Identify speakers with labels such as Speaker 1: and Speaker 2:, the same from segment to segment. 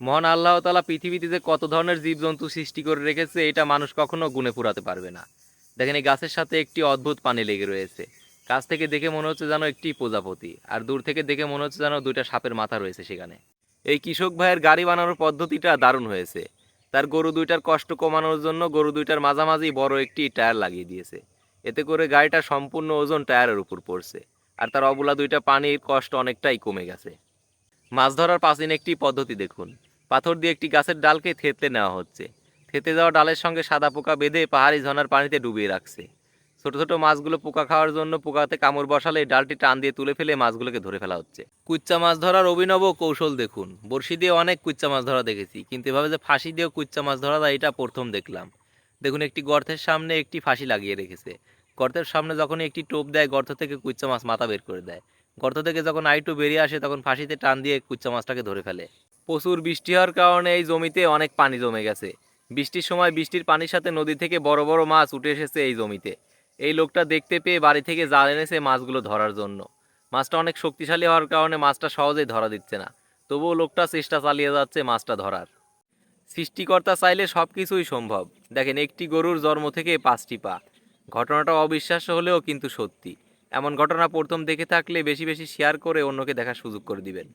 Speaker 1: মহান আল্লাহ তাআলা পৃথিবীতে যে কত ধরনের জীবজন্তু সৃষ্টি করে রেখেছে এটা মানুষ কখনো গুণে ফুরাতে পারবে না। দেখেন এই গাছের সাথে একটি অদ্ভুত পানি লেগে রয়েছে। কাছ থেকে দেখে মনে হচ্ছে যেন একটি প্রজাপতি, আর দূর থেকে দেখে মনে হচ্ছে যেন দুইটা সাপের মাথা রয়েছে সেখানে। এই কৃষক ভাইয়ের গাড়ি বানানোর পদ্ধতিটা দারুণ হয়েছে। তার গরু দুইটার কষ্ট কমানোর জন্য গরু দুইটার মাঝামাঝি বড় একটি টায়ার লাগিয়ে দিয়েছে। এতে করে গাড়িটা সম্পূর্ণ ওজন টায়ারের উপর পড়ছে। আর তার অবলা দুইটা পানির কষ্ট অনেকটাই কমে গেছে। মাছ ধরার প্রাচীন একটি পদ্ধতি দেখুন। পাথর দিয়ে একটি গাছের ডালকে থেতলে নেওয়া হচ্ছে। থেতে যাওয়া ডালের সঙ্গে সাদা পোকা বেঁধে পাহাড়ি ঝর্ণার পানিতে ডুবিয়ে রাখছে। ছোট ছোট মাছগুলো পোকা খাওয়ার জন্য পোকাতে কামড় বসালে ডালটি টান দিয়ে তুলে ফেলে মাছগুলোকে ধরে ফেলা হচ্ছে। কুচ্চা মাছ ধরার অভিনব কৌশল দেখুন। বড়শি দিয়ে অনেক কুচ্চা মাছ ধরা দেখেছি, কিন্তু এভাবে যে ফাঁসি দিয়েও কুচ্চা মাছ ধরা যায় এটা প্রথম দেখলাম। দেখুন, একটি গর্তের সামনে একটি ফাঁসি লাগিয়ে রেখেছে। গর্তের সামনে যখনই একটি টোপ দেয়, গর্ত থেকে কুচ্চা মাছ মাথা বের করে দেয়। গর্ত থেকে যখন আইটু বেরিয়ে আসে তখন ফাঁসিতে টান দিয়ে কুচ্চা মাছটাকে ধরে ফেলে। প্রচুর বৃষ্টি হওয়ার কারণে এই জমিতে অনেক পানি জমে গেছে। বৃষ্টির সময় বৃষ্টির পানির সাথে নদী থেকে বড় বড় মাছ উঠে এসেছে এই জমিতে। এই লোকটা দেখতে পেয়ে বাড়ি থেকে জাল এনেছে মাছগুলো ধরার জন্য। মাছটা অনেক শক্তিশালী হওয়ার কারণে মাছটা সহজেই ধরা দিচ্ছে না। তবুও লোকটা চেষ্টা চালিয়ে যাচ্ছে মাছটা ধরার। সৃষ্টিকর্তা চাইলে সব কিছুই সম্ভব। দেখেন, একটি গরুর জন্ম থেকে 5টি পা। ঘটনাটা অবিশ্বাস্য হলেও কিন্তু সত্যি। এমন ঘটনা প্রথম দেখে থাকলে বেশি বেশি শেয়ার করে অন্যকে দেখার সুযোগ করে দিবেন।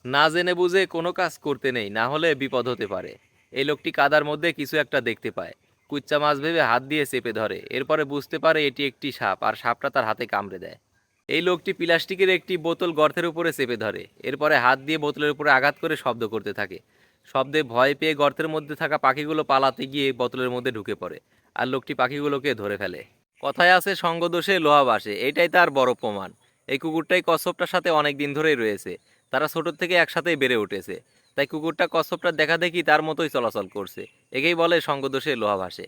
Speaker 1: না জেনে বুঝে কোনো কাজ করতে নেই, না হলে বিপদ হতে পারে। এই লোকটি কাদার মধ্যে কিছু একটা দেখতে পায়। কুচ্চা মাছ ভেবে হাত দিয়ে চেপে ধরে, এরপরে বুঝতে পারে এটি একটি সাপ, আর সাপটা তার হাতে কামড়ে দেয়। এই লোকটি প্লাস্টিকের একটি বোতল গর্তের উপরে চেপে ধরে, এরপরে হাত দিয়ে বোতলের উপরে আঘাত করে শব্দ করতে থাকে। শব্দে ভয় পেয়ে গর্তের মধ্যে থাকা পাখিগুলো পালাতে গিয়ে বোতলের মধ্যে ঢুকে পড়ে, আর লোকটি পাখিগুলোকে ধরে ফেলে। কথায় আছে সঙ্গদোষে লোহা ভাসে, এইটাই তার বড় প্রমাণ। এই কুকুরটাই কচ্ছপটার সাথে অনেক দিন ধরেই রয়েছে। তারা ছোট থেকে একসাথেই বেড়ে উঠেছে। তাই কুকুরটা কচ্ছপটার দেখা দেখি তার মতোই চলাচল করছে। একেই বলে সঙ্গদোষে লোহা ভাসে।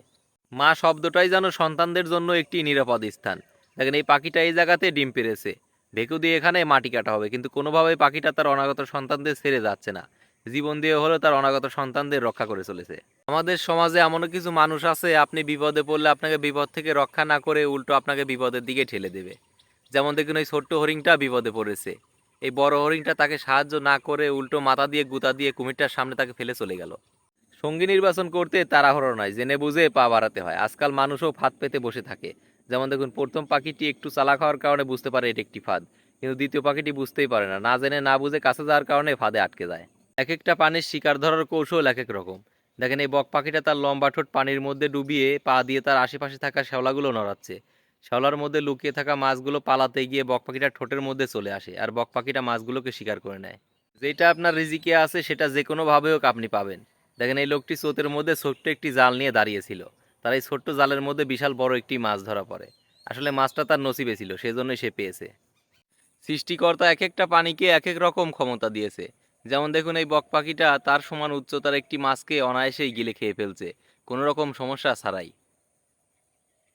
Speaker 1: মা শব্দটাই যেন সন্তানদের জন্য একটি নিরাপদ স্থান। দেখেন, এই পাখিটা এই জায়গাতে ডিম পেড়েছে। ভেকু দিয়ে এখানে মাটি কাটা হবে, কিন্তু কোনোভাবেই পাখিটা তার অনাগত সন্তানদের ছেড়ে যাচ্ছে না। জীবন দিয়ে হলেও তার অনাগত সন্তানদের রক্ষা করে চলেছে। আমাদের সমাজে এমনও কিছু মানুষ আছে, আপনি বিপদে পড়লে আপনাকে বিপদ থেকে রক্ষা না করে উল্টো আপনাকে বিপদের দিকে ঠেলে দেবে। যেমন দেখুন, এই ছোট্ট হরিণটা বিপদে পড়েছে। এই বড় হরিণটা তাকে সাহায্য না করে উল্টো মাথা দিয়ে গুঁতা দিয়ে কুমিরটার সামনে তাকে ফেলে চলে গেল। সঙ্গী নির্বাচন করতে তাড়াহুড়ো নয়, জেনে বুঝে পা বাড়াতে হয়। আজকাল মানুষও ফাঁদ পেতে বসে থাকে। যেমন দেখুন, প্রথম পাখিটি একটু চালাক হওয়ার কারণে বুঝতে পারে এটি একটি ফাঁদ, কিন্তু দ্বিতীয় পাখিটি বুঝতেই পারে না, না জেনে না বুঝে কাছে যাওয়ার কারণে ফাঁদে আটকে যায়। এক একটা পানির শিকার ধরার কৌশল এক এক রকম। দেখেন, এই বক পাখিটা তার লম্বা ঠোঁট পানির মধ্যে ডুবিয়ে পা দিয়ে তার আশেপাশে থাকা শ্যাওলাগুলো নড়াচ্ছে। শ্যাওলার মধ্যে লুকিয়ে থাকা মাছগুলো পালাতে গিয়ে বক পাখিটা ঠোঁটের মধ্যে চলে আসে, আর বক পাখিটা মাছগুলোকে শিকার করে নেয়। যেটা আপনার রিজিকে আছে সেটা যে কোনোভাবে হোক আপনি পাবেন। দেখেন, এই লোকটি স্রোতের মধ্যে ছোট্ট একটি জাল নিয়ে দাঁড়িয়েছিল। তার এই ছোট্ট জালের মধ্যে বিশাল বড় একটি মাছ ধরা পড়ে। আসলে মাছটা তার নসিবে ছিল, সেজন্যই সে পেয়েছে। সৃষ্টিকর্তা এক একটা প্রাণীকে এক এক রকম ক্ষমতা দিয়েছে। যেমন দেখুন, এই বক পাখিটা তার সমান উচ্চতার একটি মাছকে অনায়াসেই গিলে খেয়ে ফেলছে, কোনো রকম সমস্যা ছাড়াই।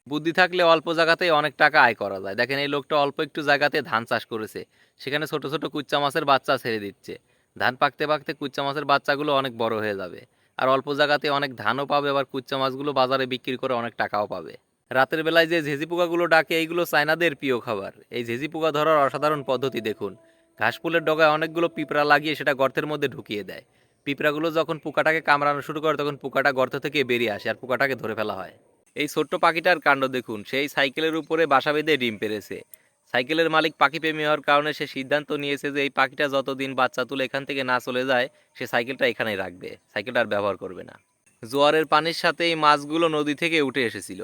Speaker 1: বুদ্ধি থাকলে অল্প জায়গাতেই অনেক টাকা আয় করা যায়। দেখেন, এই লোকটা অল্প একটু জায়গাতে ধান চাষ করেছে। সেখানে ছোট ছোট কুচ্চা মাছের বাচ্চা ছেড়ে দিচ্ছে। ধান পাকতে পাকতে কুচ্চা মাছের বাচ্চাগুলো অনেক বড় হয়ে যাবে। আর অল্প জায়গাতে অনেক ধানও পাবে, আবার কুচ্চা মাছগুলো বাজারে বিক্রি করে অনেক টাকাও পাবে। রাতের বেলায় যে ঝেঝি পোকাগুলো ডাকে, এইগুলো চায়নাদের প্রিয় খাবার। এই ঝেঝি পোকা ধরার অসাধারণ পদ্ধতি দেখুন। ঘাসফুলের ডগায় অনেকগুলো পিঁপড়া লাগিয়ে সেটা গর্তের মধ্যে ঢুকিয়ে দেয়। পিঁপড়াগুলো যখন পোকাটাকে কামড়ানো শুরু করে তখন পোকাটা গর্ত থেকে বেরিয়ে আসে আর পোকাটাকে ধরে ফেলা হয়। এই ছোট্ট পাখিটার কাণ্ড দেখুন, সেই সাইকেলের উপরে বাসা বেঁধে ডিম পেড়েছে। সাইকেলের মালিক পাখি প্রেমী হওয়ার কারণে সে সিদ্ধান্ত নিয়েছে যে এই পাখিটা যতদিন বাচ্চা তুলে এখান থেকে না চলে যায়, সে সাইকেলটা এখানেই রাখবে, সাইকেলটা আর ব্যবহার করবে না। জোয়ারের পানির সাথে এই মাছগুলো নদী থেকে উঠে এসেছিল।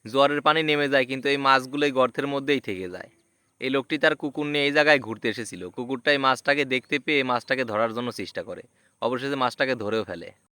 Speaker 1: জোয়ারের পানি নেমে যায়, কিন্তু এই মাছগুলো এই গর্তের মধ্যেই থেকে যায়। এই লোকটি তার কুকুর নিয়ে এই জায়গায় ঘুরতে এসেছিল। কুকুরটা এই মাছটাকে দেখতে পেয়ে মাছটাকে ধরার জন্য চেষ্টা করে। অবশেষে মাছটাকে ধরেও ফেলে।